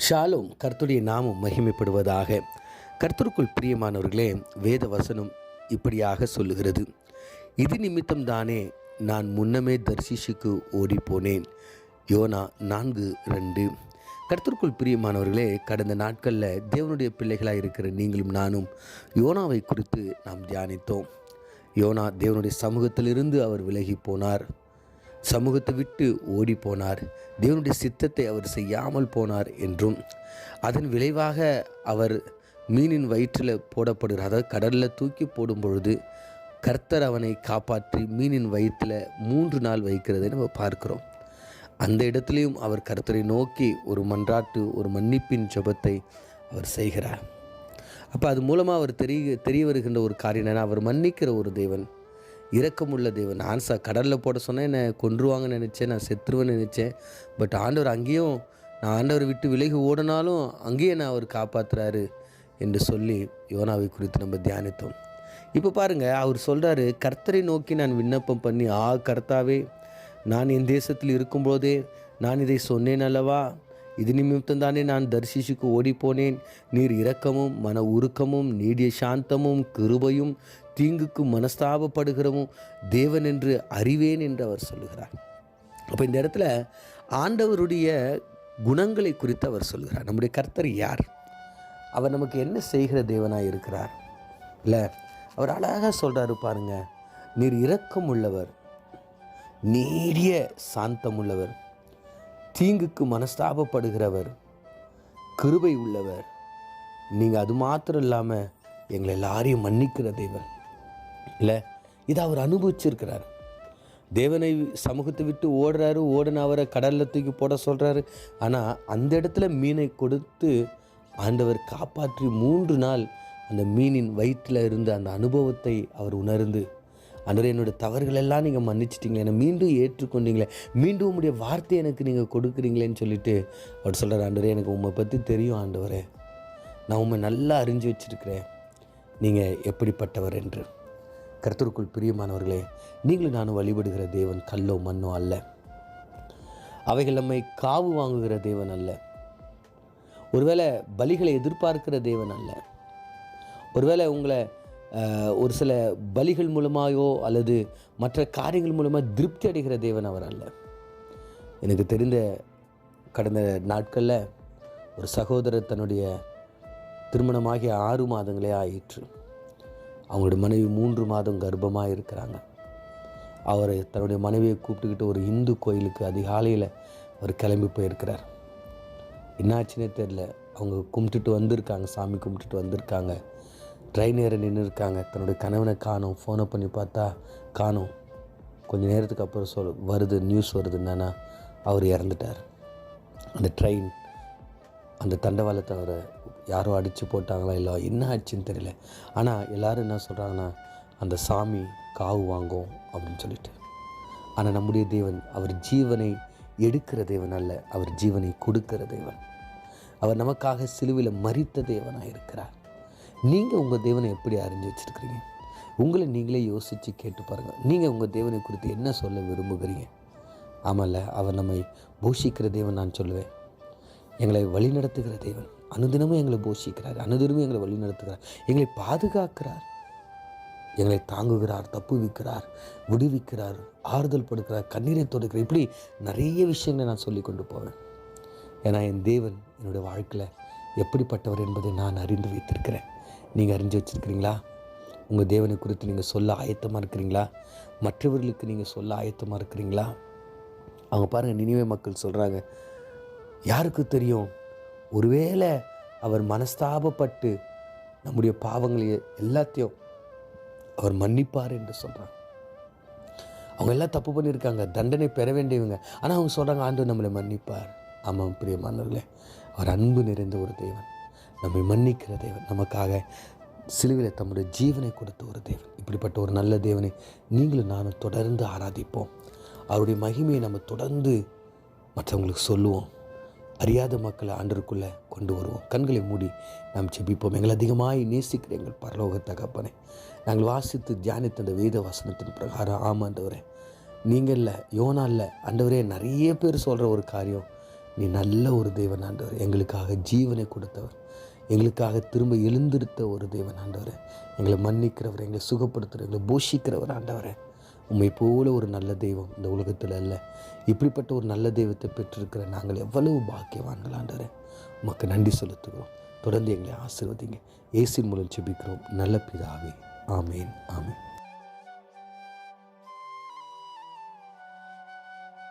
Shalom. கர்த்தருடைய நாமம் மகிமைப்படுவதாக. கர்த்தருக்குள் பிரியமானவர்களே, வேத வசனம் இப்படியாக சொல்லுகிறது, இது நிமித்தம் தானே நான் முன்னமே தர்ஷீஷுக்கு ஓடிப்போனேன். யோனா 4:2. கர்த்தருக்குள் பிரியமானவர்களே, கடந்த நாட்களில் தேவனுடைய பிள்ளைகளாக இருக்கிற நீங்களும் நானும் யோனாவை குறித்து நாம் தியானித்தோம். யோனா தேவனுடைய சமூகத்திலிருந்து அவர் விலகி போனார், சமூகத்தை விட்டு ஓடி போனார், தேவனுடைய சித்தத்தை அவர் செய்யாமல் போனார் என்றும், அதன் விளைவாக அவர் மீனின் வயிற்றில் போடப்படுகிறார். அதாவது கடலில் தூக்கி போடும் பொழுது கர்த்தர் அவனை காப்பாற்றி மீனின் வயிற்றில் 3 நாள் வைக்கிறதை நம்ம பார்க்கிறோம். அந்த இடத்துலையும் அவர் கர்த்தரை நோக்கி ஒரு மன்றாட்டு, ஒரு மன்னிப்பின் ஜெபத்தை அவர் செய்கிறார். அப்போ அது மூலமாக அவர் தெரிய வருகின்ற ஒரு காரியம் என்னன்னா, அவர் மன்னிக்கிற ஒரு தேவன், இரக்கமுள்ள தேவன். கடலில் போட சொன்னேன், என்னை கொன்றுவாங்கன்னு நினச்சேன், நான் செத்துருவேன்னு நினச்சேன். பட் ஆண்டவர் அங்கேயும், நான் ஆண்டவரை விட்டு விலகி ஓடினாலும் அங்கேயே நான் அவர் காப்பாற்றுறாரு என்று சொல்லி யோனாவை குறித்து நம்ம தியானித்தோம். இப்போ பாருங்கள், அவர் சொல்கிறாரு, கர்த்தரை நோக்கி நான் விண்ணப்பம் பண்ணி, கர்த்தாவே, நான் என் தேசத்தில் இருக்கும்போதே நான் இதை சொன்னேன் அல்லவா, இது நிமித்தம் தானே நான் தர்ஷீஷுக்கு ஓடிப்போனேன். நீர் இரக்கமும் மன உருக்கமும் நீடிய சாந்தமும் கிருபையும் தீங்குக்கு மனஸ்தாபப்படுகிறவும் தேவன் என்று அறிவேன் என்று அவர் சொல்லுகிறார். அப்போ இந்த இடத்துல ஆண்டவருடைய குணங்களை குறித்து அவர் சொல்கிறார். நம்முடைய கர்த்தர் யார், அவர் நமக்கு என்ன செய்கிற தேவனாக இருக்கிறார் இல்லை, அவர் அழகாக சொல்கிறாரு பாருங்க, நீர் இரக்கம் உள்ளவர், நீடிய சாந்தம் உள்ளவர், தீங்குக்கு மனஸ்தாபப்படுகிறவர், கிருபை உள்ளவர், நீங்கள் அது மாத்திரம் இல்லாமல் எங்களை எல்லாரையும் மன்னிக்கிற தேவன் இல்லை. இதை அவர் அனுபவிச்சிருக்கிறார். தேவனை சமூகத்தை விட்டு ஓடின அவரை கடலில் தூக்கி போட சொல்கிறாரு. ஆனால் அந்த இடத்துல மீனை கொடுத்து ஆண்டவர் காப்பாற்றி 3 நாள் அந்த மீனின் வயிற்றில் இருந்த அந்த அனுபவத்தை அவர் உணர்ந்து, ஆண்டவரே, என்னோடய தவறுகள் எல்லாம் நீங்கள் மன்னிச்சிட்டிங்களே, என்னை மீண்டும் ஏற்றுக்கொண்டீங்களே, மீண்டும் உங்களுடைய வார்த்தை எனக்கு நீங்கள் கொடுக்குறீங்களேன்னு சொல்லிட்டு அவர் சொல்கிறார், ஆண்டவரே, எனக்கு உண்மை பற்றி தெரியும் ஆண்டவரே, நான் உண்மை நல்லா அறிஞ்சு வச்சுருக்கிறேன், நீங்கள் எப்படிப்பட்டவர் என்று. கர்த்தருக்குள் பிரியமானவர்களே, நீங்களும் நானும் வழிபடுகிற தேவன் கல்லோ மண்ணோ அல்ல. அவைகள் நம்மை காவு வாங்குகிற தேவன் அல்ல. ஒருவேளை பலிகளை எதிர்பார்க்கிற தேவன் அல்ல. ஒருவேளை உங்களை ஒரு சில பலிகள் மூலமாகவோ அல்லது மற்ற காரியங்கள் மூலமாக திருப்தி அடைகிற தேவன் அவர் அல்ல. எனக்கு தெரிந்த கடந்த நாட்களில் ஒரு சகோதரர் தன்னுடைய திருமணமாகிய 6 மாதங்களே ஆயிற்று. அவங்களுடைய மனைவி 3 மாதம் கர்ப்பமாக இருக்கிறாங்க. அவர் தன்னுடைய மனைவியை கூப்பிட்டுக்கிட்டு ஒரு இந்து கோயிலுக்கு அதிகாலையில் அவர் கிளம்பி போயிருக்கிறார். என்னாச்சுன்னே தெரில. அவங்க கும்பிட்டுட்டு வந்திருக்காங்க, சாமி கும்பிட்டுட்டு வந்திருக்காங்க. ட்ரெயின் ஏற நின்று இருக்காங்க. தன்னுடைய கணவனை காணோம். ஃபோனை பண்ணி பார்த்தா காணோம். கொஞ்சம் நேரத்துக்கு அப்புறம் நியூஸ் வருது என்னன்னா, அவர் இறந்துட்டார். அந்த ட்ரெயின், அந்த தண்டவாளத்தை அவரை யாரோ அடித்து போட்டாங்களா இல்லை என்ன ஆச்சுன்னு தெரியல. ஆனால் எல்லோரும் என்ன சொல்கிறாங்கன்னா, அந்த சாமி காவு வாங்கும் அப்படின்னு சொல்லிட்டு. ஆனால் நம்முடைய தேவன், அவர் ஜீவனை எடுக்கிற தேவன் அல்ல, அவர் ஜீவனை கொடுக்கிற தேவன். அவர் நமக்காக சிலுவையில் மரித்த தேவனாக இருக்கிறார். நீங்கள் உங்கள் தேவனை எப்படி அறிஞ்சு வச்சுருக்கிறீங்க? உங்களை நீங்களே யோசித்து கேட்டு பாருங்கள். நீங்கள் உங்கள் தேவனை குறித்து என்ன சொல்ல விரும்புகிறீங்க? ஆமாம்ல, அவர் நம்மை போஷிக்கிற தேவன். நான் சொல்லுவேன், எங்களை வழிநடத்துகிற தேவன். அனுதினமும் எங்களை போஷிக்கிறார், அனுதினமும் எங்களை வழிநடத்துகிறார், எங்களை பாதுகாக்கிறார், எங்களை தாங்குகிறார், தப்புவிக்கிறார், விடுவிக்கிறார், ஆறுதல் படுக்கிறார், கண்ணீரை தொடுக்கிறார். இப்படி நிறைய விஷயங்களை நான் சொல்லி கொண்டு போவேன். ஏன்னா என் தேவன் என்னுடைய வாழ்க்கையில் எப்படிப்பட்டவர் என்பதை நான் அறிந்து வைத்திருக்கிறேன். நீங்கள் அறிஞ்சு வச்சுருக்கிறீங்களா? உங்கள் தேவனை குறித்து நீங்கள் சொல்ல ஆயத்தமாக இருக்கிறீங்களா? மற்றவர்களுக்கு நீங்கள் சொல்ல ஆயத்தமாக இருக்கிறீங்களா? அவங்க பாருங்கள், நினிவே மக்கள் சொல்கிறாங்க, யாருக்கு தெரியும், ஒருவேளை அவர் மனஸ்தாபப்பட்டு நம்முடைய பாவங்களை எல்லாத்தையும் அவர் மன்னிப்பார் என்று சொல்கிறாங்க. அவங்க எல்லாம் தப்பு பண்ணியிருக்காங்க, தண்டனை பெற வேண்டியவங்க. ஆனால் அவங்க சொல்கிறாங்க, ஆண்டவர் நம்மளை மன்னிப்பார். ஆமாம் பிரியமானவர்களே, அவர் அன்பு நிறைந்த ஒரு தேவன், நம்மை மன்னிக்கிற தேவன், நமக்காக சிலுவையில் தம்முடைய ஜீவனை கொடுத்த ஒரு தேவன். இப்படிப்பட்ட ஒரு நல்ல தேவனை நீங்களும் நானும் தொடர்ந்து ஆராதிப்போம். அவருடைய மகிமையை நம்ம தொடர்ந்து மற்றவங்களுக்கு சொல்லுவோம். அறியாத மக்களை ஆண்டவருக்குள்ளே கொண்டு வருவோம். கண்களை மூடி நாம் செபிப்போம். எங்களை அதிகமாய் நேசிக்கிற எங்கள் பரலோக தகப்பனே, நாங்கள் வாசித்து தியானித்த அந்த வேத வசனத்தின் பிரகாரம், ஆமாண்டவரே, நீங்கள் இல்லை, யோனா இல்லை ஆண்டவரே, நிறைய பேர் சொல்கிற ஒரு காரியம், நீ நல்ல ஒரு தேவன் ஆண்டவர், எங்களுக்காக ஜீவனை கொடுத்தவர், எங்களுக்காக திரும்ப எழுந்திருத்த ஒரு தேவன் ஆண்டவரே. எங்களை மன்னிக்கிறவர், எங்களை சுகப்படுத்துகிறவர், எங்களை போஷிக்கிறவர் ஆண்டவரே. உம்மை போல ஒரு நல்ல தெய்வம் இந்த உலகத்தில் அல்ல. இப்படிப்பட்ட ஒரு நல்ல தெய்வத்தை பெற்றிருக்கிற நாங்கள் எவ்வளவு பாக்கியவான்கள் ஆண்டவரே. உமக்கு நன்றி செலுத்துகிறோம். தொடர்ந்து எங்களை ஆசீர்வதிங்க. இயேசுவின் மூலம் ஜெபிக்கிறோம் நல்ல பிதாவே. ஆமேன், ஆமேன்.